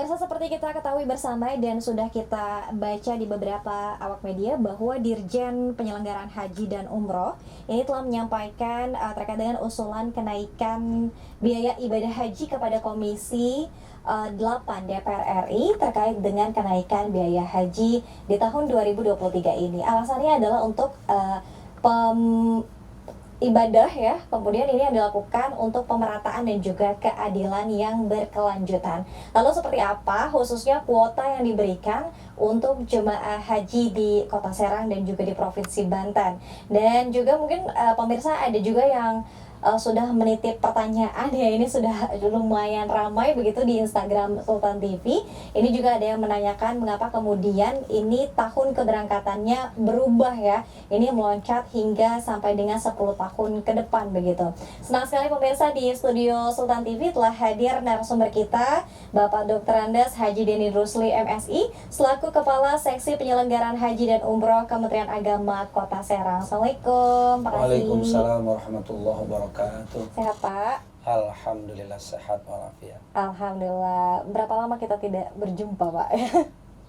Pemirsa, seperti kita ketahui bersama dan sudah kita baca di beberapa awak media bahwa Dirjen Penyelenggaraan Haji dan Umroh ini telah menyampaikan terkait dengan usulan kenaikan biaya ibadah haji kepada Komisi 8 DPR RI terkait dengan kenaikan biaya haji di tahun 2023 ini. Alasannya adalah untuk ibadah ya, kemudian ini yang dilakukan untuk pemerataan dan juga keadilan yang berkelanjutan. Lalu seperti apa khususnya kuota yang diberikan untuk jemaah haji di Kota Serang dan juga di Provinsi Banten? Dan juga mungkin pemirsa ada juga yang sudah menitip pertanyaan ya, ini sudah lumayan ramai begitu di Instagram Sultan TV. Ini juga ada yang menanyakan mengapa kemudian ini tahun keberangkatannya berubah ya, ini meloncat hingga sampai dengan 10 tahun ke depan begitu. Senang sekali pemirsa, di studio Sultan TV telah hadir narasumber kita Bapak Dr. Andes Haji Deni Rusli MSI selaku Kepala Seksi Penyelenggaraan Haji dan Umroh Kementerian Agama Kota Serang. Assalamualaikum Pak Haji. Waalaikumsalam warahmatullahi wabarakatuh. Sehat Pak? Alhamdulillah sehat walafiat. Alhamdulillah. Berapa lama kita tidak berjumpa Pak?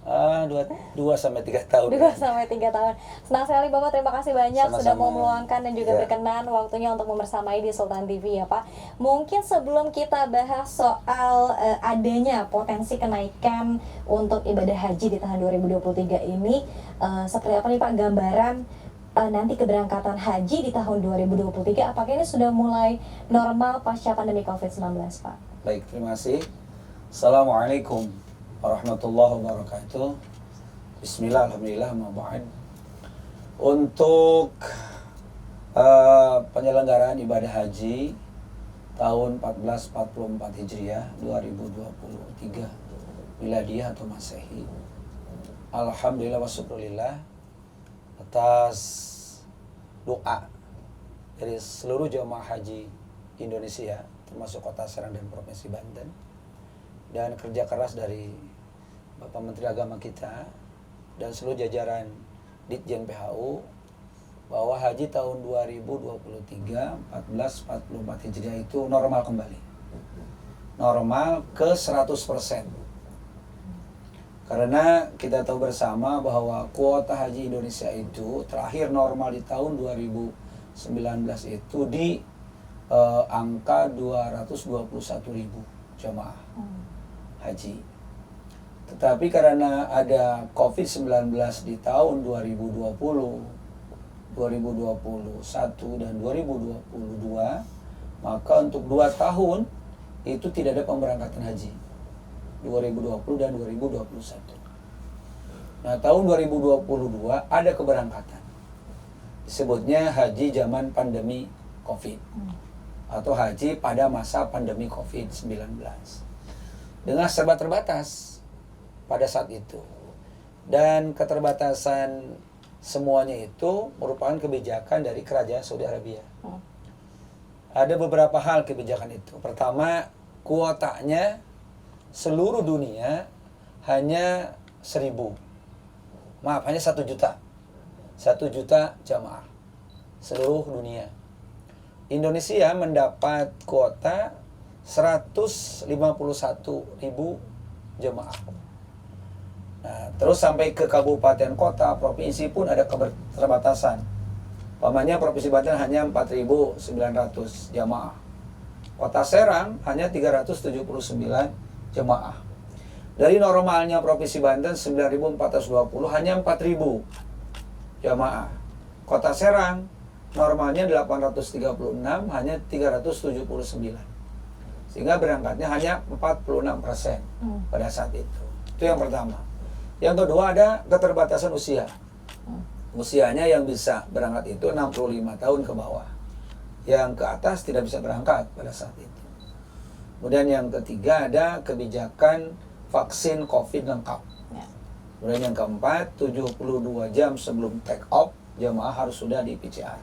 2-3 tahun. 2-3 tahun. Senang sekali Bapak, terima kasih banyak Sama-sama. sudah mau meluangkan dan juga Ya. berkenan waktunya untuk membersamai di Sultan TV ya Pak. Mungkin sebelum kita bahas soal adanya potensi kenaikan untuk ibadah haji di tahun 2023 ini, seperti apa nih Pak gambaran nanti keberangkatan haji di tahun 2023, apakah ini sudah mulai normal pasca pandemi COVID-19 Pak? Baik, terima kasih. Assalamualaikum warahmatullahi wabarakatuh. Bismillah, alhamdulillah, ma'ba'ad. Untuk penyelenggaraan ibadah haji tahun 1444 Hijriah 2023 Miladiyah atau Masehi, alhamdulillah wa syukurillah atas doa dari seluruh jemaah haji Indonesia termasuk Kota Serang dan Provinsi Banten dan kerja keras dari Bapak Menteri Agama kita dan seluruh jajaran Ditjen PHU bahwa haji tahun 2023 1444 Hijriah itu normal kembali. Normal ke 100%. Karena kita tahu bersama bahwa kuota haji Indonesia itu terakhir normal di tahun 2019 itu di angka 221.000 jemaah haji. Tetapi karena ada COVID-19 di tahun 2020, 2021 dan 2022, maka untuk 2 tahun itu tidak ada pemberangkatan haji. 2020 dan 2021. Nah, tahun 2022 ada keberangkatan. Disebutnya haji zaman pandemi COVID atau haji pada masa pandemi COVID-19. Dengan serba terbatas pada saat itu. Dan keterbatasan semuanya itu merupakan kebijakan dari Kerajaan Saudi Arabia. Ada beberapa hal kebijakan itu. Pertama, kuotanya seluruh dunia hanya 1.000. Maaf, hanya 1 juta. 1 juta jamaah seluruh dunia. Indonesia mendapat kuota 151.000 jemaah. Nah, terus sampai ke kabupaten kota, provinsi pun ada keterbatasan. Umpamanya Provinsi Banten hanya 4.900 jemaah. Kota Serang hanya 379 jemaah. Dari normalnya Provinsi Banten 9.420 hanya 4.000 jemaah. Kota Serang normalnya 836 hanya 379. Sehingga berangkatnya hanya 46% pada saat itu. Itu yang pertama. Yang kedua, ada keterbatasan usia. Usianya yang bisa berangkat itu 65 tahun ke bawah. Yang ke atas tidak bisa berangkat pada saat itu. Kemudian yang ketiga, ada kebijakan vaksin COVID lengkap. Kemudian yang keempat, 72 jam sebelum take off jemaah harus sudah di PCR.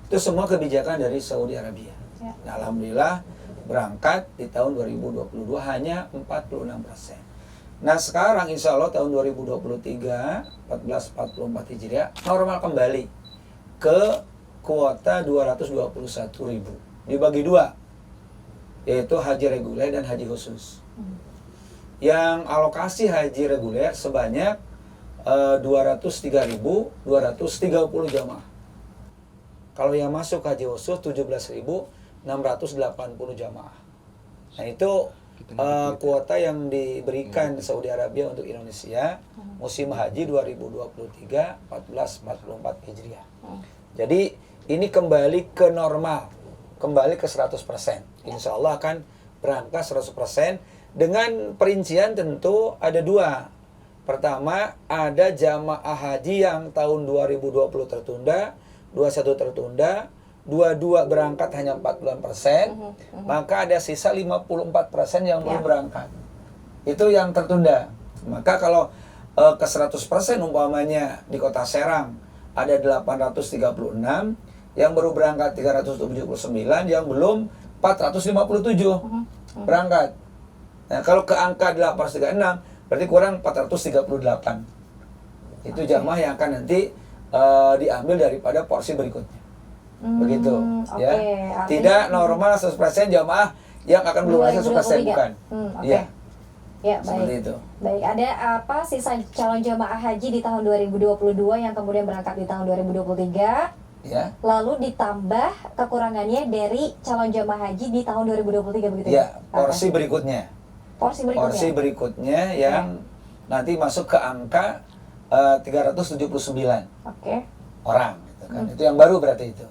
Itu semua kebijakan dari Saudi Arabia. Nah, alhamdulillah berangkat di tahun 2022 hanya 46%. Nah, sekarang insya Allah tahun 2023 1444 Hijriah normal kembali ke kuota 221.000. Dibagi 2, yaitu haji reguler dan haji khusus. yang alokasi haji reguler sebanyak 203.230 jamaah. Kalau yang masuk haji khusus 17.680 jamaah. Nah itu kuota yang diberikan Saudi Arabia untuk Indonesia musim haji 2023 1444 Hijriah. Jadi ini kembali ke normal, kembali ke 100%. Insya Allah akan berangkat 100% dengan perincian tentu ada dua. Pertama, ada jamaah haji yang tahun 2020 tertunda, 21 tertunda, 22 berangkat hanya 40%, maka ada sisa 54% yang belum berangkat. Itu yang tertunda. Maka kalau ke 100% umpamanya di Kota Serang ada 836, yang baru berangkat 379, yang belum 457 berangkat. Nah, kalau ke angka 836 berarti kurang 438. Itu jamaah yang akan nanti diambil daripada porsi berikutnya. Begitu, ya. Tidak normal 100% jamaah yang akan melunasi 100%, bukan. Iya. Ya, seperti baik. itu. Baik, ada apa sisa calon jamaah haji di tahun 2022 yang kemudian berangkat di tahun 2023? Ya. Lalu ditambah kekurangannya dari calon jamaah haji di tahun 2023 begitu Ya, porsi berikutnya. Porsi berikutnya. Porsi berikutnya yang nanti masuk ke angka 379 orang gitu kan. Itu yang baru berarti itu.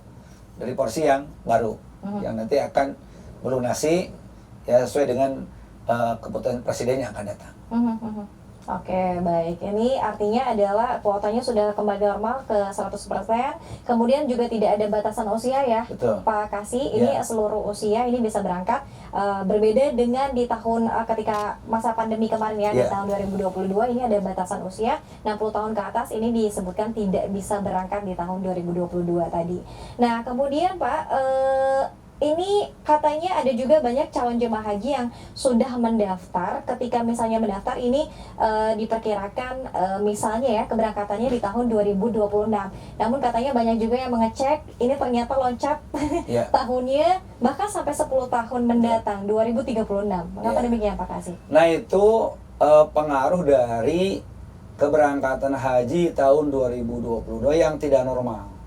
Dari porsi yang baru yang nanti akan melunasi ya sesuai dengan keputusan presiden yang akan datang. Oke, baik. Ini artinya adalah kuotanya sudah kembali normal ke 100%. Kemudian juga tidak ada batasan usia ya, Betul. Pak Kasih. Ini seluruh usia ini bisa berangkat. Berbeda dengan di tahun ketika masa pandemi kemarin ya, di tahun 2022 ini ada batasan usia 60 tahun ke atas. Ini disebutkan tidak bisa berangkat di tahun 2022 tadi. Nah, kemudian Pak, ini katanya ada juga banyak calon jemaah haji yang sudah mendaftar. Ketika misalnya mendaftar ini diperkirakan misalnya ya keberangkatannya di tahun 2026. Namun katanya banyak juga yang mengecek ini ternyata loncat tahunnya bahkan sampai 10 tahun mendatang 2036. Mengapa demikian Pak Kasih? Nah itu pengaruh dari keberangkatan haji tahun 2022 yang tidak normal.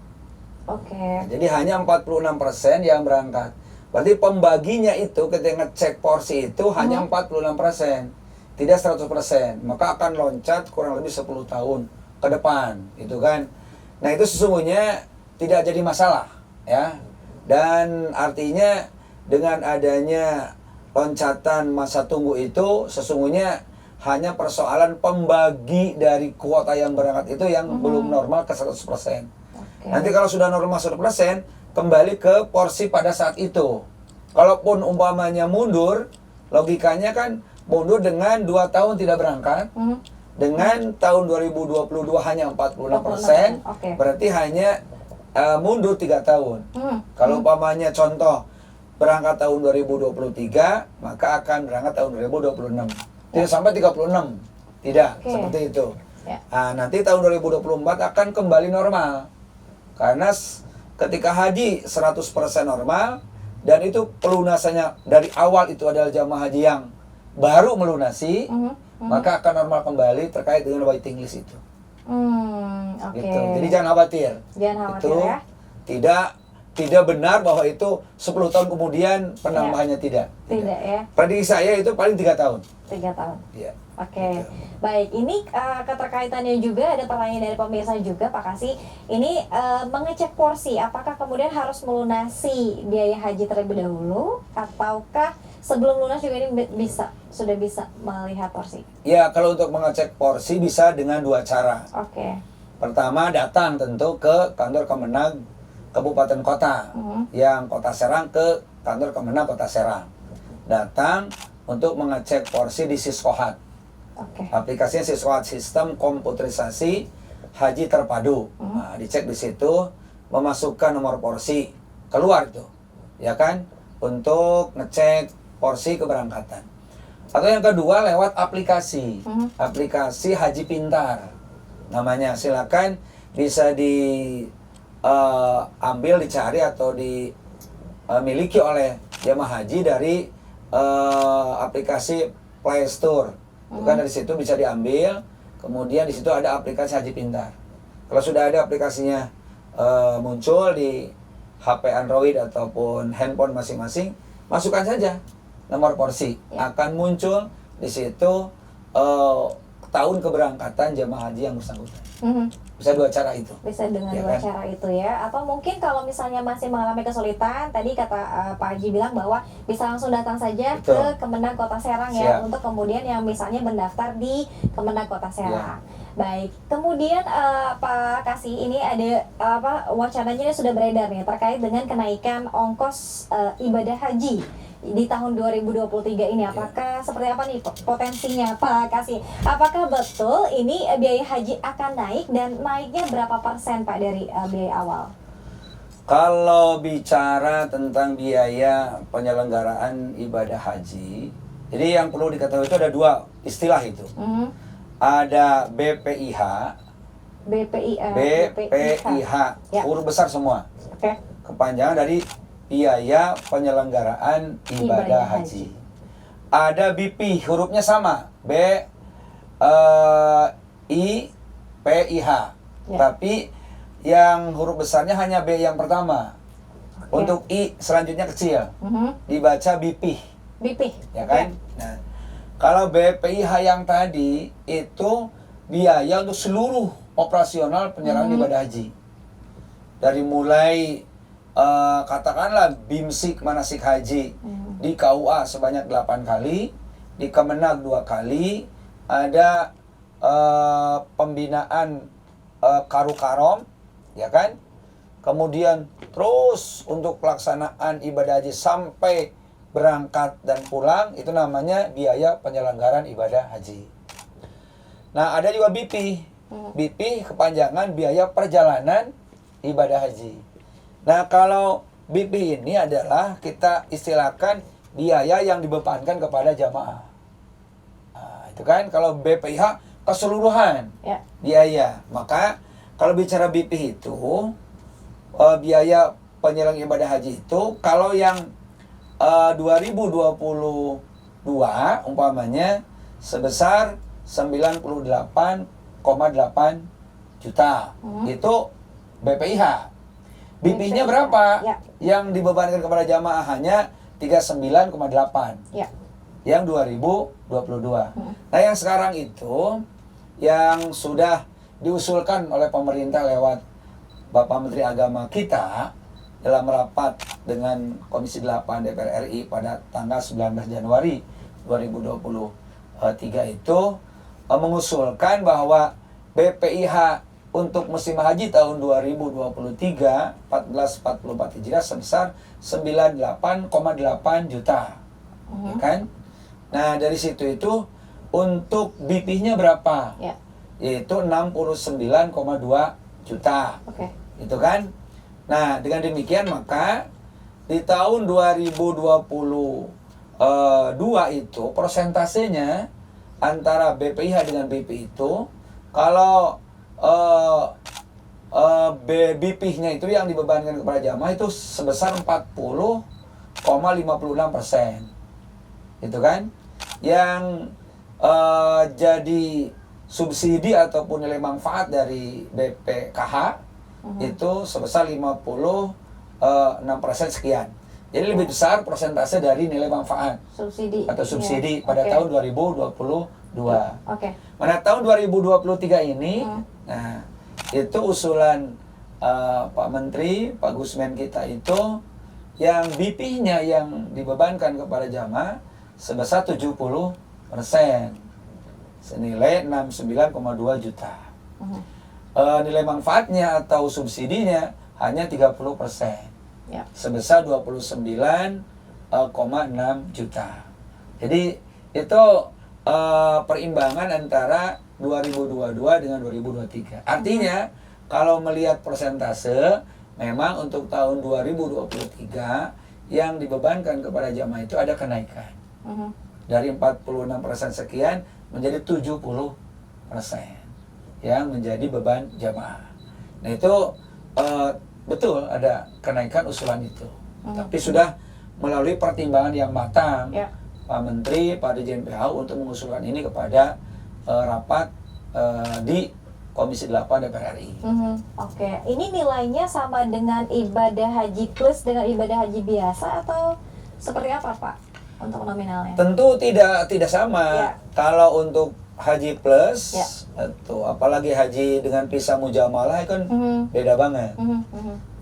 Jadi hanya 46% yang berangkat. Berarti pembaginya itu ketika ngecek porsi itu hanya 46%, tidak 100%. Maka akan loncat kurang lebih 10 tahun ke depan, gitu kan. Nah, itu sesungguhnya tidak jadi masalah, ya. Dan artinya dengan adanya loncatan masa tunggu itu sesungguhnya hanya persoalan pembagi dari kuota yang berangkat itu yang belum normal ke 100%. Nanti kalau sudah normal 100%, kembali ke porsi pada saat itu. Kalaupun umpamanya mundur, logikanya kan mundur dengan 2 tahun tidak berangkat, dengan tahun 2022 hanya 46%, berarti hanya mundur 3 tahun. Kalau umpamanya contoh, berangkat tahun 2023, maka akan berangkat tahun 2026. Tidak sampai 36, tidak, seperti itu. Nah, nanti tahun 2024 akan kembali normal. Karena ketika haji 100% normal dan itu pelunasannya dari awal itu adalah jamaah haji yang baru melunasi, maka akan normal kembali terkait dengan waiting list itu. Gitu. Jadi jangan khawatir. Itu tidak benar bahwa itu 10 tahun kemudian penambahannya tidak. Tidak ya. Prediksi saya itu paling 3 tahun. 3 tahun. Iya. Oke, baik. Ini keterkaitannya juga ada pertanyaan dari pemirsa juga, Pak Kasih. Ini mengecek porsi, apakah kemudian harus melunasi biaya haji terlebih dahulu, ataukah sebelum lunas juga ini sudah bisa melihat porsi? Ya, kalau untuk mengecek porsi bisa dengan 2 cara. Pertama, datang tentu ke kantor Kemenag Kabupaten Kota, yang Kota Serang ke kantor Kemenag Kota Serang. Datang untuk mengecek porsi di Siskohat. Aplikasinya Siskohat, sistem komputerisasi haji terpadu. Nah, dicek di situ, memasukkan nomor porsi, keluar itu, ya kan, untuk ngecek porsi keberangkatan. Atau yang kedua lewat aplikasi, aplikasi Haji Pintar, namanya. Silakan bisa diambil, dicari atau dimiliki oleh jemaah haji dari aplikasi Play Store Itu kan dari situ bisa diambil. Kemudian di situ ada aplikasi Haji Pintar. Kalau sudah ada aplikasinya muncul di HP Android ataupun handphone masing-masing, masukkan saja nomor porsi. Akan muncul di situ tahun keberangkatan jemaah haji yang bersangkutan. Bisa dua cara itu. Bisa dengan Ya dua kan? cara itu ya. Atau mungkin kalau misalnya masih mengalami kesulitan, tadi kata Pak Haji bilang bahwa bisa langsung datang saja Betul. ke Kemenang Kota Serang ya, Siap. untuk kemudian yang misalnya mendaftar di Kemenang Kota Serang. Baik. Kemudian Pak Kasih, ini ada wacananya ini sudah beredar nih terkait dengan kenaikan ongkos ibadah haji di tahun 2023 ini. Apakah seperti apa nih potensinya Pak Kasih? Apakah betul ini biaya haji akan naik dan naiknya berapa persen Pak dari biaya awal? Kalau bicara tentang biaya penyelenggaraan ibadah haji, jadi yang perlu diketahui itu ada dua istilah itu. Ada BPIH, BPIH, Ya. huruf besar semua. Oke. Kepanjangan dari biaya penyelenggaraan ibadah haji. Ada BP, hurufnya sama, BIPIH. Ya. Tapi yang huruf besarnya hanya B yang pertama. Untuk I selanjutnya kecil. Dibaca BP, BP. ya kan? Nah, kalau BPIH yang tadi itu biaya untuk seluruh operasional penyelenggaraan ibadah haji. Dari mulai katakanlah BIMSIK manasik haji di KUA sebanyak 8 kali, di Kemenag 2 kali, ada pembinaan karu-karom, ya kan? Kemudian terus untuk pelaksanaan ibadah haji sampai berangkat dan pulang, itu namanya biaya penyelenggaraan ibadah haji. Nah, ada juga BP. BP kepanjangan biaya perjalanan ibadah haji. Nah, kalau BP ini adalah kita istilahkan biaya yang dibebankan kepada jamaah. Nah, itu kan kalau BPIH keseluruhan biaya. Maka kalau bicara BP itu biaya penyelenggaraan ibadah haji itu kalau yang 2022 umpamanya sebesar 98,8 juta. Itu BPIH. BP-nya berapa? Ya. Yang dibebankan kepada jamaah hanya 39,8. Ya. Yang 2022. Nah, yang sekarang itu yang sudah diusulkan oleh pemerintah lewat Bapak Menteri Agama kita dalam rapat dengan Komisi 8 DPR RI pada tanggal 19 Januari 2023 itu mengusulkan bahwa BPIH untuk musim haji tahun 2023 1444 Hijriah sebesar 98,8 juta. Ya kan? Nah, dari situ itu untuk BP-nya berapa? Ya. Yaitu 69,2 juta. Oke. Itu kan? Nah, dengan demikian maka di tahun 2022 itu persentasenya antara BPIH dengan BP itu kalau BP-nya itu yang dibebankan kepada jamaah itu sebesar 40,56%. Itu kan? Yang jadi subsidi ataupun nilai manfaat dari BPKH itu sebesar 56% sekian. Jadi lebih besar persentase dari nilai manfaat Subsidi atau subsidi ya. pada Oke. tahun 2022. Oke. Mana tahun 2023 ini, nah itu usulan Pak Menteri, Pak Gusmen kita itu yang BP-nya yang dibebankan kepada jamaah sebesar 70%, senilai 69,2 juta. Nilai manfaatnya atau subsidinya hanya 30%, Ya. sebesar 29,6 juta. Jadi itu perimbangan antara 2022 dengan 2023. Artinya kalau melihat persentase, memang untuk tahun 2023 yang dibebankan kepada jamaah itu ada kenaikan. Dari 46% sekian menjadi 70% yang menjadi beban jamaah. Nah itu betul ada kenaikan usulan itu. Tapi sudah melalui pertimbangan yang matang Ya. Pak Menteri, Pak Dirjen PHU untuk mengusulkan ini kepada rapat di Komisi 8 DPR RI. Oke, ini nilainya sama dengan ibadah haji plus dengan ibadah haji biasa atau seperti apa Pak untuk nominalnya? Tentu tidak sama. Ya. Kalau untuk haji plus, Ya. itu apalagi haji dengan visa mujamalah kan beda banget.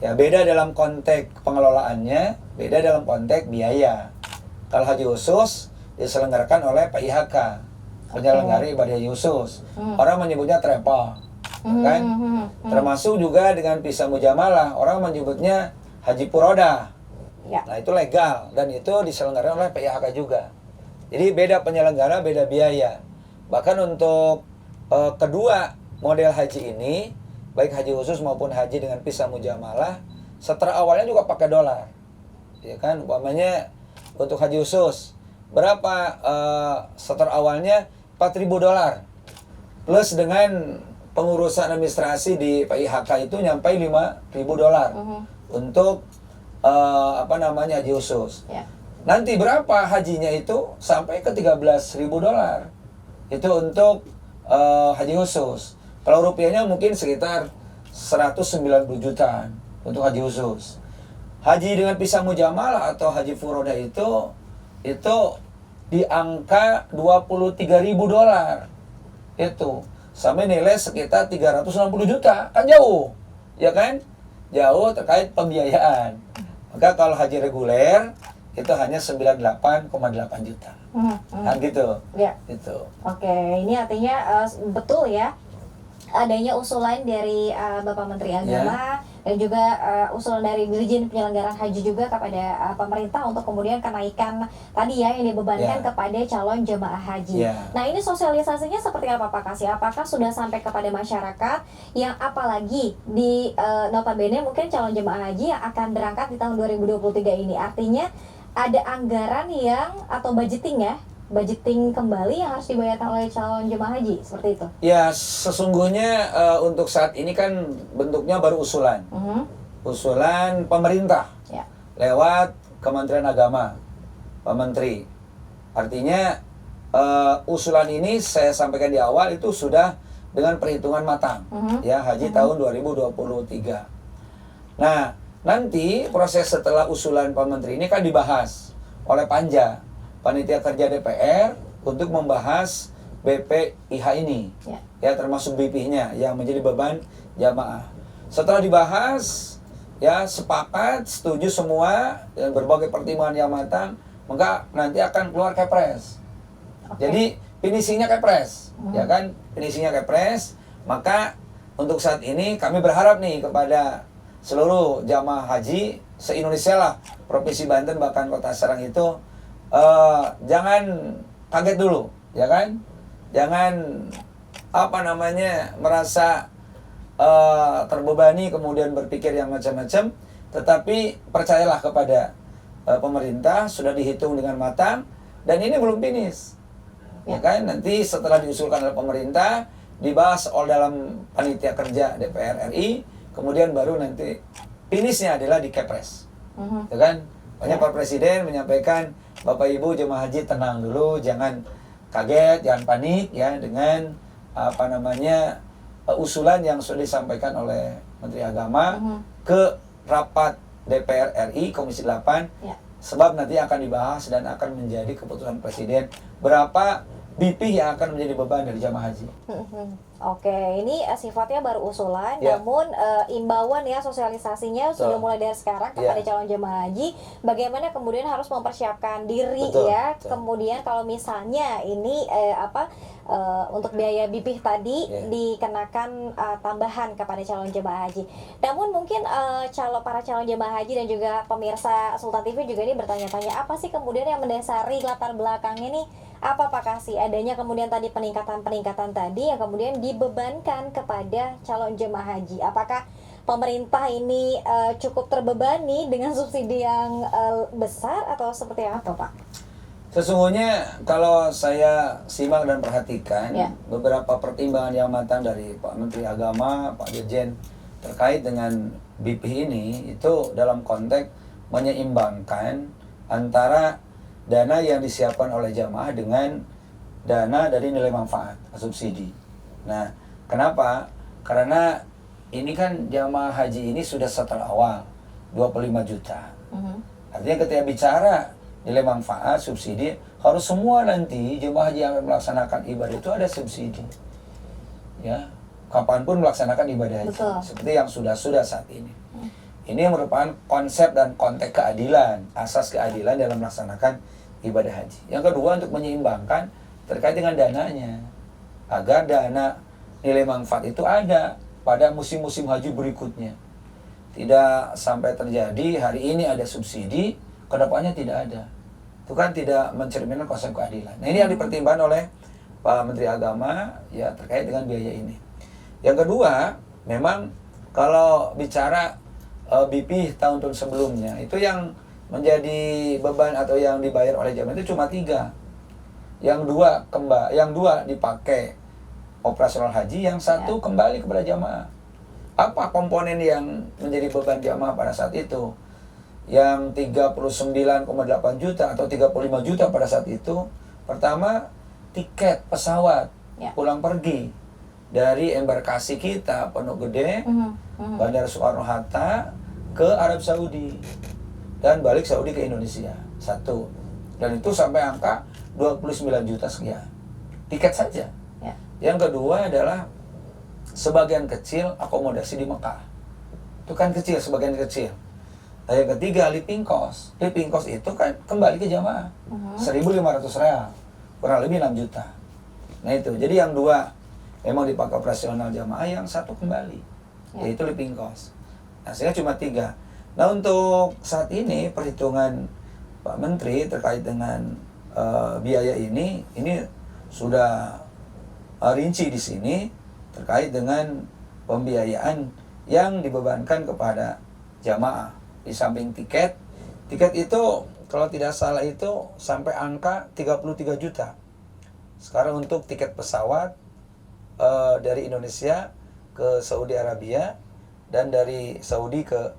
Ya beda dalam konteks pengelolaannya, beda dalam konteks biaya. Kalau haji khusus diselenggarakan oleh PIHK, penyelenggara ibadah haji khusus. Orang menyebutnya travel, kan? Termasuk juga dengan visa mujamalah, orang menyebutnya haji puroda. Ya. Nah itu legal dan itu diselenggarakan oleh PIHK juga. Jadi beda penyelenggara, beda biaya. Bahkan untuk kedua model haji ini, baik haji khusus maupun haji dengan visa mujamalah, setelah awalnya juga pakai dolar, ya kan? Umpamanya untuk haji khusus berapa setelah awalnya $4.000 plus dengan pengurusan administrasi di PIHK itu nyampe $5.000 untuk haji khusus. Ya. Nanti berapa hajinya itu sampai ke $13.000 itu untuk haji khusus. Kalau rupiahnya mungkin sekitar 190 jutaan untuk haji khusus. Haji dengan visa mujamalah atau haji furoda itu di angka $23.000 itu sampai nilai sekitar 360 juta, kan jauh, ya kan? Jauh terkait pembiayaan. Maka kalau haji reguler itu hanya 98,8 juta. Kan gitu. Ya. Gitu. Oke, ini artinya betul ya adanya usulan dari Bapak Menteri Agama dan juga usulan dari Dirjen Penyelenggaraan Haji juga kepada pemerintah untuk kemudian kenaikan tadi ya yang dibebankan kepada calon jemaah haji. Nah ini sosialisasinya seperti apa Pak Kasih? Apakah sudah sampai kepada masyarakat yang apalagi di notabene mungkin calon jemaah haji yang akan berangkat di tahun 2023 ini? Artinya ada anggaran yang atau budgeting kembali yang harus dibayarkan oleh calon jemaah haji seperti itu? Ya sesungguhnya untuk saat ini kan bentuknya baru usulan, usulan pemerintah lewat Kementerian Agama, Pak Menteri. Artinya usulan ini saya sampaikan di awal itu sudah dengan perhitungan matang, ya haji tahun 2023. Nah nanti proses setelah usulan Pak Menteri ini kan dibahas oleh Panja, Panitia Kerja DPR untuk membahas BPIH ini, ya termasuk BP-nya yang menjadi beban jamaah. Setelah dibahas, ya sepakat, setuju semua dan berbagai pertimbangan yang matang, maka nanti akan keluar Kepres. Jadi finishingnya Kepres, ya kan? Finishingnya Kepres. Maka untuk saat ini kami berharap nih kepada seluruh jamaah haji se-Indonesia lah, Provinsi Banten bahkan Kota Serang itu jangan kaget dulu, ya kan? Jangan merasa terbebani kemudian berpikir yang macam-macam, tetapi percayalah kepada pemerintah sudah dihitung dengan matang dan ini belum finish, ya kan? Nanti setelah diusulkan oleh pemerintah dibahas oleh dalam Panitia Kerja DPR RI, kemudian baru nanti finishnya adalah di Kepres, ya kan? Makanya Pak Presiden menyampaikan, Bapak Ibu jemaah haji tenang dulu, jangan kaget, jangan panik ya dengan usulan yang sudah disampaikan oleh Menteri Agama ke rapat DPR RI Komisi 8, sebab nanti akan dibahas dan akan menjadi keputusan Presiden berapa BP yang akan menjadi beban dari jamaah haji. Oke, ini sifatnya baru usulan, namun imbauan ya sosialisasinya sudah mulai dari sekarang kepada calon jemaah haji. Bagaimana kemudian harus mempersiapkan diri kemudian kalau misalnya ini untuk biaya BP tadi dikenakan tambahan kepada calon jemaah haji. Namun mungkin para calon jemaah haji dan juga pemirsa Sultan TV juga ini bertanya-tanya apa sih kemudian yang mendasari latar belakangnya nih? Apa Pak Kasih adanya kemudian tadi peningkatan tadi yang kemudian dibebankan kepada calon jemaah haji? Apakah pemerintah ini cukup terbebani dengan subsidi yang besar atau seperti apa Pak? Sesungguhnya kalau saya simak dan perhatikan beberapa pertimbangan yang matang dari Pak Menteri Agama, Pak Dirjen terkait dengan BP ini itu dalam konteks menyeimbangkan antara dana yang disiapkan oleh jamaah dengan dana dari nilai manfaat, subsidi. Nah, kenapa? Karena ini kan jamaah haji ini sudah setel awal 25 juta. Artinya ketika bicara nilai manfaat, subsidi, harus semua nanti jemaah haji yang melaksanakan ibadah itu ada subsidi. Ya, kapanpun melaksanakan ibadah haji. Betul. Seperti yang sudah saat ini. Ini merupakan konsep dan konteks keadilan, asas keadilan dalam melaksanakan ibadah haji. Yang kedua, untuk menyeimbangkan terkait dengan dananya. Agar dana nilai manfaat itu ada pada musim-musim haji berikutnya. Tidak sampai terjadi hari ini ada subsidi, kedepannya tidak ada. Itu kan tidak mencerminkan konsep keadilan. Nah, ini yang dipertimbangkan oleh Pak Menteri Agama ya terkait dengan biaya ini. Yang kedua, memang kalau bicara BP tahun-tahun sebelumnya, itu yang menjadi beban atau yang dibayar oleh jamaah itu cuma 3. Yang dua dipakai operasional haji, yang satu kembali kepada jamaah. Apa komponen yang menjadi beban jamaah pada saat itu? Yang 39,8 juta atau 35 juta pada saat itu, pertama tiket pesawat pulang pergi dari embarkasi kita Pondok Gede, Bandara Soekarno-Hatta ke Arab Saudi dan balik Saudi ke Indonesia. 1. Dan itu sampai angka 29 juta sekian. Tiket saja. Yang kedua adalah sebagian kecil akomodasi di Mekah. Itu kan kecil, sebagian kecil. Nah, yang ketiga living cost. Living cost itu kan kembali ke jamaah. 1.500 real. Kurang lebih 6 juta. Nah itu. Jadi yang 2 memang dipakai operasional jamaah, yang 1 kembali. Yaitu living cost. Nah, sehingga cuma 3. Nah, untuk saat ini perhitungan Pak Menteri terkait dengan biaya ini sudah rinci di sini terkait dengan pembiayaan yang dibebankan kepada jamaah. Di samping tiket itu kalau tidak salah itu sampai angka 33 juta. Sekarang untuk tiket pesawat dari Indonesia ke Saudi Arabia dan dari Saudi ke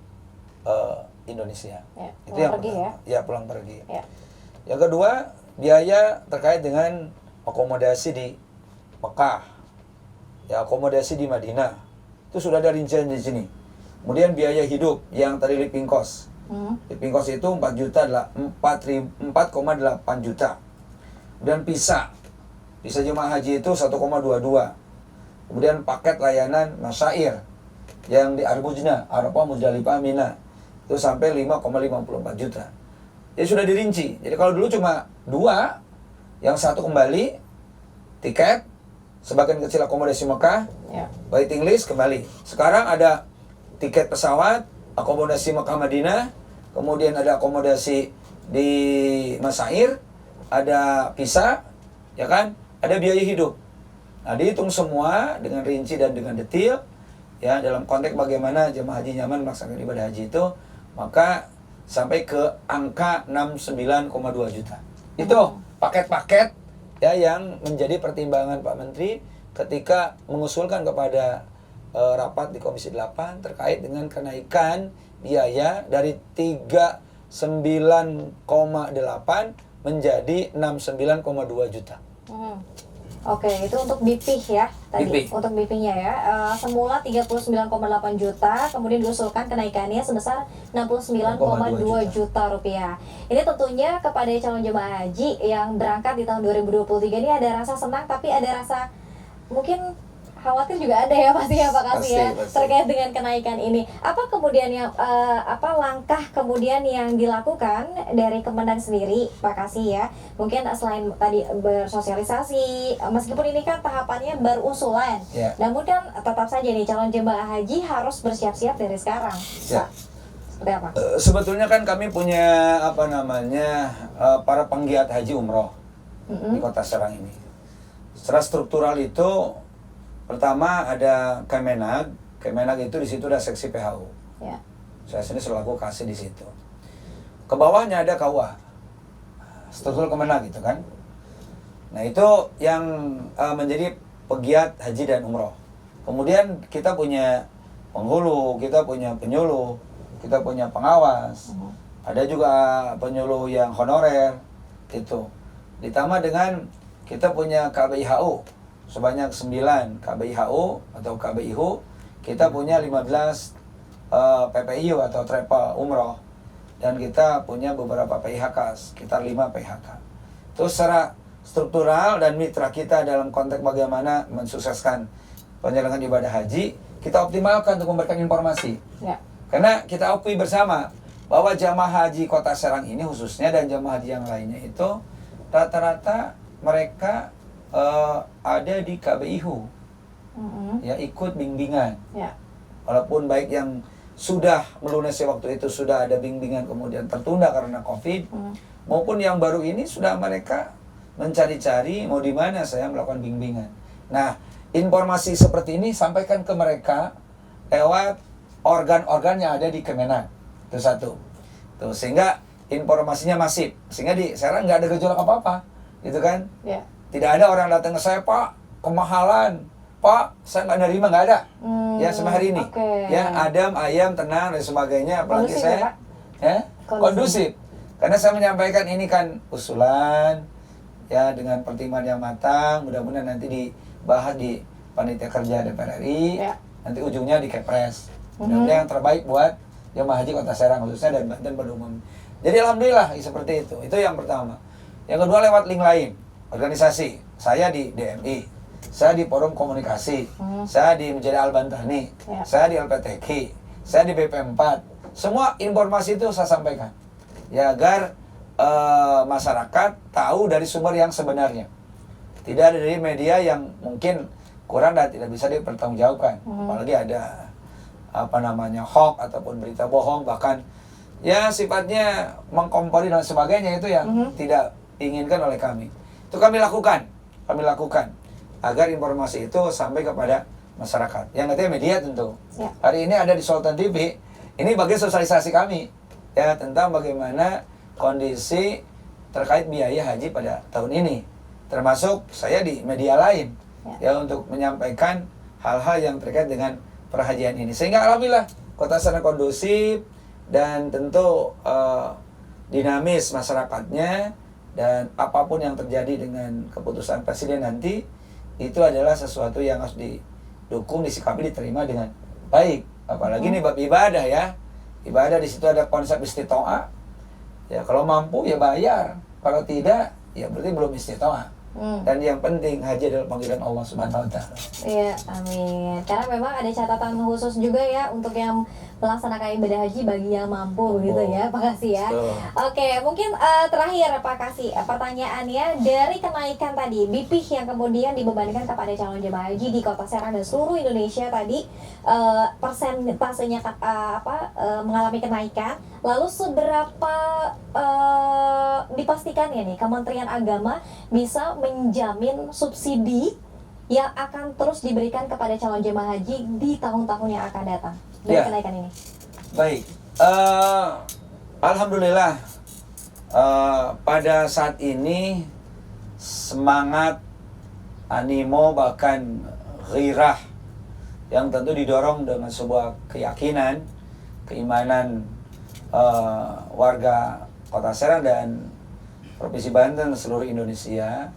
Indonesia. Itu yang pertama. Ya, pulang pergi. Yang kedua, biaya terkait dengan akomodasi di Mekah. Ya, akomodasi di Madinah. Itu sudah ada rincian di sini. Kemudian biaya hidup yang tadi living cost. Living cost itu 4,8 juta. Kemudian visa jemaah haji itu 1,22. Kemudian paket layanan masyair yang di Arbujna, Arafah, Muzdalifah, Mina itu sampai 5,54 juta. Jadi sudah dirinci. Jadi kalau dulu cuma 2, yang 1 kembali tiket, sebagian kecil akomodasi Mekah, waiting list kembali. Sekarang ada tiket pesawat, akomodasi Mekah Madinah, kemudian ada akomodasi di Masair, ada visa, ya kan? Ada biaya hidup. Nah, dihitung semua dengan rinci dan dengan detail, ya, dalam konteks bagaimana jemaah haji nyaman melaksanakan ibadah haji itu, maka sampai ke angka 69,2 juta. Itu paket-paket ya yang menjadi pertimbangan Pak Menteri ketika mengusulkan kepada rapat di Komisi 8 terkait dengan kenaikan biaya dari 39,8 menjadi 69,2 juta. Oke, itu untuk BP ya tadi. BP. Untuk BP-nya ya. Semula 39,8 juta, kemudian diusulkan kenaikannya sebesar 69,2 juta rupiah. Ini tentunya kepada calon jemaah haji yang berangkat di tahun 2023 ini ada rasa senang, tapi ada rasa mungkin khawatir juga ada ya pasti ya Pak Kasih ya terkait dengan kenaikan ini. Apa kemudian yang langkah kemudian yang dilakukan dari Kemendag sendiri Pak Kasih ya? Mungkin selain tadi bersosialisasi, meskipun ini kan tahapannya baru usulan, namun kan tetap saja nih calon jemaah haji harus bersiap-siap dari sekarang. Seperti apa? Sebetulnya kan kami punya para penggiat haji umroh di Kota Serang ini. Secara struktural itu pertama ada Kemenag itu di situ ada seksi PHU. Saya sendiri selaku kasih di situ. Ke bawahnya ada KUA, struktur Kemenag gitu kan. Nah itu yang menjadi pegiat haji dan umroh. Kemudian kita punya penghulu, kita punya penyuluh, kita punya pengawas. Ada juga penyuluh yang honorer. Itu. Ditambah dengan kita punya KBIHU sebanyak 9 KBIHU atau KBIHU, kita punya 15 PPIU atau travel umroh, dan kita punya beberapa PIHK, sekitar 5 PIHK. Terus secara struktural dan mitra kita dalam konteks bagaimana mensukseskan penyelenggaraan ibadah haji, kita optimalkan untuk memberikan informasi. Ya. Karena kita akui bersama bahwa jamaah haji Kota Serang ini khususnya dan jamaah haji yang lainnya itu rata-rata mereka ada di KBIHU, ya, ikut bimbingan. Ya. Walaupun baik yang sudah melunasi waktu itu sudah ada bimbingan kemudian tertunda karena COVID, maupun yang baru ini sudah mereka mencari-cari mau di mana saya melakukan bimbingan. Nah, informasi seperti ini sampaikan ke mereka lewat organ-organ yang ada di Kemenak. Itu satu. Tuh, sehingga informasinya masif. Sehingga di Serang nggak ada gejolak apa-apa. Gitu kan? Ya. Tidak ada orang datang ke saya, Pak, kemahalan. Pak, saya nggak nerima, nggak ada. Ya, sampai hari ini. Okay. Ya, adem, ayam, tenang, dan sebagainya. Apalagi Kondusif, saya, ya, Pak? ya, Kondusif. kondusif. Karena saya menyampaikan ini kan usulan, ya, dengan pertimbangan yang matang. Mudah-mudahan nanti dibahas di panitia kerja DPR RI. Ya. Nanti ujungnya di Kepres. Mudah-mudahan yang terbaik buat jemaah haji Kota Serang khususnya dan Banten pada umum. Jadi alhamdulillah seperti itu. Itu yang pertama. Yang kedua lewat link lain, organisasi. Saya di DMI, saya di Forum Komunikasi, saya di Menjadi Al-Bantani, Ya. saya di LPTK, saya di BP4. Semua informasi itu saya sampaikan. Ya, agar masyarakat tahu dari sumber yang sebenarnya. Tidak ada dari media yang mungkin kurang dan tidak bisa dipertanggungjawabkan. Apalagi ada hoax ataupun berita bohong, bahkan ya sifatnya mengkompori dan sebagainya, itu yang tidak diinginkan oleh kami. Itu kami lakukan agar informasi itu sampai kepada masyarakat. Yang ketiga media tentu. Ya. Hari ini ada di Sultan TV. Ini bagian sosialisasi kami ya tentang bagaimana kondisi terkait biaya haji pada tahun ini. Termasuk saya di media lain ya untuk menyampaikan hal-hal yang terkait dengan perhajian ini. Sehingga alhamdulillah Kota Serang kondusif dan tentu dinamis masyarakatnya, dan apapun yang terjadi dengan keputusan Presiden nanti itu adalah sesuatu yang harus didukung, disikapi, diterima dengan baik. Apalagi ini bab ibadah ya. Ibadah di situ ada konsep istitoah. Ya, kalau mampu ya bayar, kalau tidak ya berarti belum istitoah. Dan yang penting haji adalah panggilan Allah Subhanahu wa taala. Iya, amin. Karena memang ada catatan khusus juga ya untuk yang melaksanakan ibadah haji bagi yang mampu gitu ya, Pak Kasih ya. Betul. Oke, mungkin terakhir Pak Kasih, pertanyaannya dari kenaikan tadi BPIH yang kemudian dibebankan kepada calon jemaah haji di Kota Serang dan seluruh Indonesia tadi, persentasenya mengalami kenaikan. Lalu seberapa dipastikan ya nih Kementerian Agama bisa menjamin subsidi yang akan terus diberikan kepada calon jemaah haji di tahun-tahun yang akan datang dari kenaikan ini? Baik, alhamdulillah pada saat ini semangat, animo, bahkan ghirah yang tentu didorong dengan sebuah keyakinan, keimanan warga Kota Serang dan Provinsi Banten seluruh Indonesia,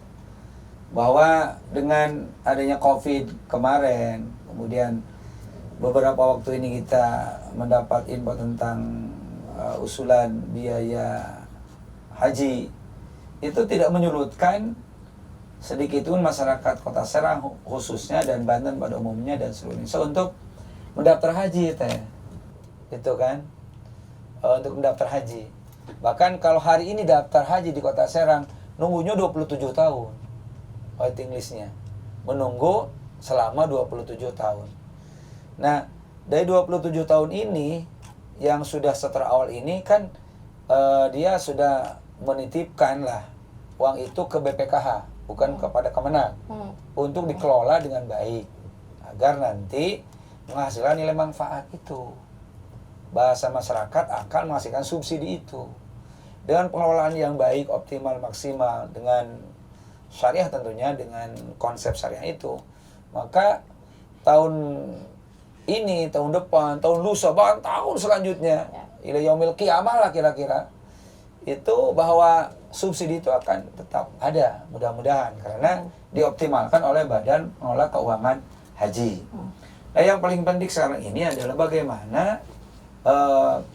bahwa dengan adanya COVID kemarin, kemudian beberapa waktu ini kita mendapat info tentang usulan biaya haji, itu tidak menyurutkan sedikitpun masyarakat Kota Serang khususnya dan Banten pada umumnya dan seluruh Indonesia untuk mendaftar haji, itu kan, untuk mendaftar haji. Bahkan kalau hari ini daftar haji di Kota Serang nunggunya 27 tahun waiting listnya, menunggu selama 27 tahun. Nah, dari 27 tahun ini yang sudah setelah awal ini kan dia sudah menitipkan lah uang itu ke BPKH, bukan kepada Kemenak, untuk dikelola dengan baik agar nanti menghasilkan nilai manfaat itu. Bahasa masyarakat akan menghasilkan subsidi itu dengan pengelolaan yang baik, optimal, maksimal, dengan syariah tentunya, dengan konsep syariah itu. Maka tahun ini, tahun depan, tahun lusa, bahkan tahun selanjutnya, ila yaumil qiyamah lah kira-kira, itu bahwa subsidi itu akan tetap ada, mudah-mudahan, karena dioptimalkan oleh Badan Pengelola Keuangan Haji. Nah, yang paling penting sekarang ini adalah bagaimana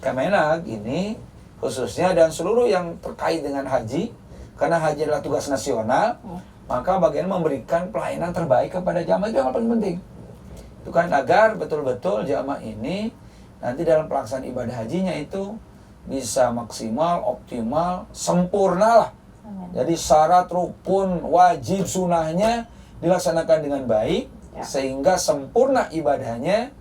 Kemenag ini khususnya dan seluruh yang terkait dengan haji, karena haji adalah tugas nasional, maka bagaimana memberikan pelayanan terbaik kepada jamaah itu yang paling penting. Itu kan agar betul-betul jamaah ini nanti dalam pelaksanaan ibadah hajinya itu bisa maksimal, optimal, sempurna lah. Jadi syarat, rukun, wajib, sunahnya dilaksanakan dengan baik, sehingga sempurna ibadahnya,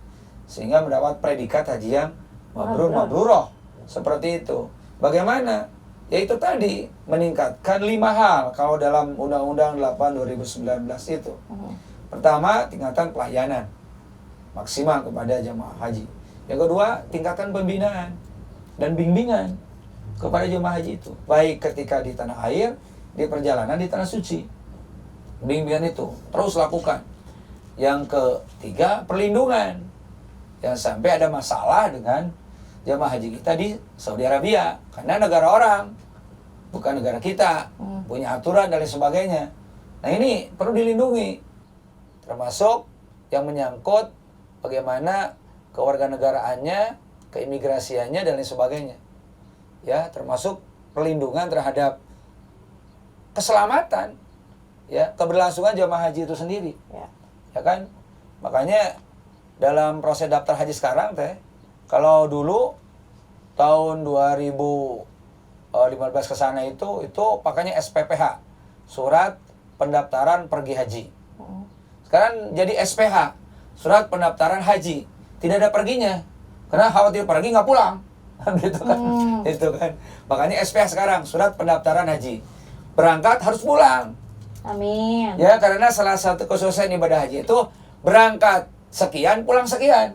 sehingga mendapat predikat haji yang mabrur, mabruroh. Seperti itu. Bagaimana? Yaitu tadi, meningkatkan 5 hal kalau dalam Undang-Undang 8 2019 itu. Pertama, tingkatan pelayanan maksimal kepada jamaah haji. Yang kedua, tingkatkan pembinaan dan bimbingan kepada jemaah haji itu, baik ketika di tanah air, di perjalanan di tanah suci. Bimbingan itu terus lakukan. Yang ketiga, perlindungan. Jangan sampai ada masalah dengan jemaah haji kita di Saudi Arabia, karena negara orang, bukan negara kita, punya aturan dan lain sebagainya. Nah, ini perlu dilindungi, termasuk yang menyangkut bagaimana kewarganegaraannya, keimigrasiannya dan lain sebagainya. Ya, termasuk perlindungan terhadap keselamatan, ya, keberlangsungan jamaah haji itu sendiri. Ya kan? Makanya dalam proses daftar haji sekarang kalau dulu tahun 2015 ke sana itu pakainya SPPH, surat pendaftaran pergi haji. Sekarang jadi SPH, surat pendaftaran haji. Tidak ada perginya, karena khawatir pergi nggak pulang. Gitu kan. Itu kan. Makanya SPH sekarang, surat pendaftaran haji. Berangkat harus pulang. Amin. Ya, karena salah satu kesuksesan ibadah haji itu berangkat sekian, pulang sekian.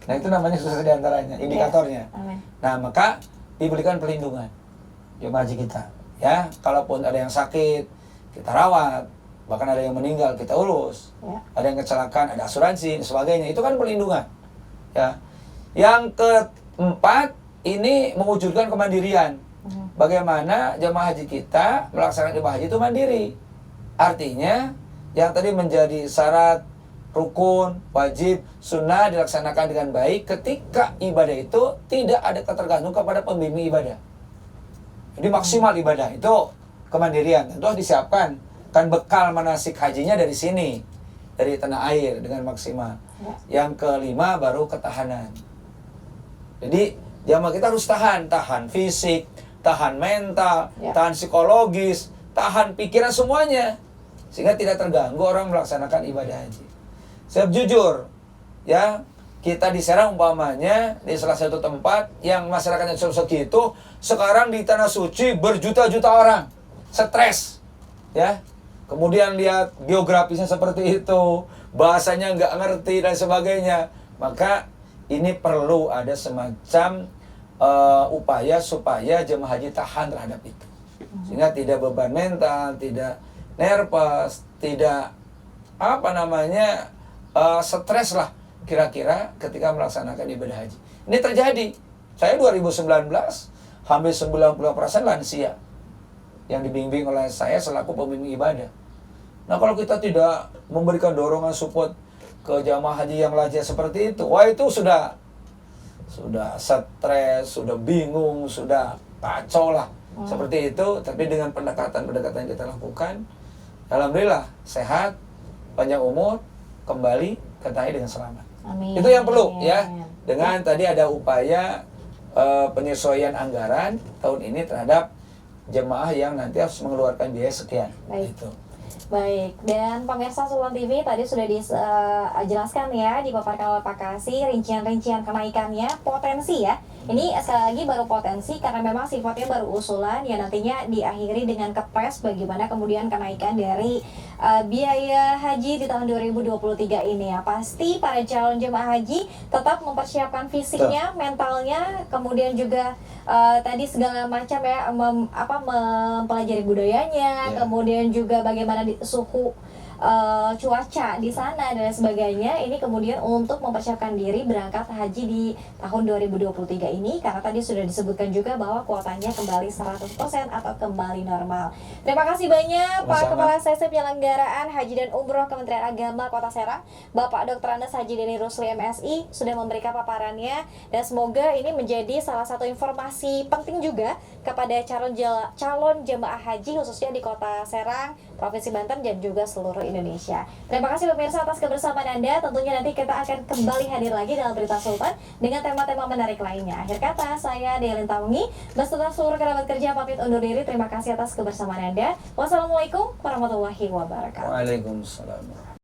Nah, itu namanya sukses diantaranya, indikatornya. Amin. Nah, maka diberikan perlindungan jemaah haji kita. Ya, kalaupun ada yang sakit, kita rawat. Bahkan ada yang meninggal, kita urus. Ada yang kecelakaan, ada asuransi, dan sebagainya. Itu kan perlindungan. Ya. Yang keempat, ini mewujudkan kemandirian. Bagaimana jemaah haji kita melaksanakan ibadah haji itu mandiri. Artinya, yang tadi menjadi syarat, rukun, wajib, sunnah dilaksanakan dengan baik ketika ibadah itu tidak ada ketergantungan kepada pembimbing ibadah. Jadi maksimal ibadah itu kemandirian. Tentu harus disiapkan kan bekal manasik hajinya dari sini, dari tanah air dengan maksimal. Yang kelima baru ketahanan. Jadi jamaah kita harus tahan fisik, tahan mental, tahan psikologis, tahan pikiran semuanya, sehingga tidak terganggu orang melaksanakan ibadah haji. Saya jujur, ya, kita di Serang umpamanya di salah satu tempat yang masyarakatnya segitu, sekarang di tanah suci berjuta-juta orang stres, ya. Kemudian lihat geografisnya seperti itu, bahasanya nggak ngerti dan sebagainya. Maka ini perlu ada semacam upaya supaya jemaah haji tahan terhadap itu, sehingga tidak beban mental, tidak nervous, tidak stres lah kira-kira ketika melaksanakan ibadah haji. Ini terjadi. Saya 2019 hampir 90% lansia yang dibimbing oleh saya selaku pembimbing ibadah. Nah, kalau kita tidak memberikan dorongan support ke jamaah haji yang lansia seperti itu, wah, itu sudah stres, sudah bingung, sudah kacau lah. Seperti itu. Tapi dengan pendekatan yang kita lakukan, alhamdulillah sehat, panjang umur, kembali ke tanah dengan selamat. Amin. Itu yang perlu, ya. Dengan tadi ada upaya penyesuaian anggaran tahun ini terhadap jemaah yang nanti harus mengeluarkan biaya sekian. Itu. Baik, dan pemirsa Sultan TV tadi sudah dijelaskan ya, dipaparkan oleh Pak Kasih rincian-rincian kenaikannya, potensi ya. Ini sekali lagi baru potensi karena memang sifatnya baru usulan, ya nantinya diakhiri dengan kepres bagaimana kemudian kenaikan dari biaya haji di tahun 2023 ini ya. Pasti para calon jemaah haji tetap mempersiapkan fisiknya, mentalnya, kemudian juga tadi segala macam ya, mempelajari budayanya, kemudian juga bagaimana suhu cuaca di sana dan sebagainya, ini kemudian untuk mempersiapkan diri berangkat haji di tahun 2023 ini, karena tadi sudah disebutkan juga bahwa kuotanya kembali 100% atau kembali normal. Terima kasih banyak Pak Sama-sama. Kepala Seksi Penyelenggaraan Haji dan Umroh Kementerian Agama Kota Serang, Bapak Dr. Andes Haji Deni Rusli MSI, sudah memberikan paparannya, dan semoga ini menjadi salah satu informasi penting juga kepada calon jemaah haji khususnya di Kota Serang, Provinsi Banten dan juga seluruh Indonesia. Terima kasih pemirsa atas kebersamaan Anda. Tentunya nanti kita akan kembali hadir lagi dalam Berita Sultan dengan tema-tema menarik lainnya. Akhir kata, saya Delin Taungi beserta seluruh kerabat kerja pamit undur diri. Terima kasih atas kebersamaan Anda. Wassalamualaikum warahmatullahi wabarakatuh. Waalaikumsalam.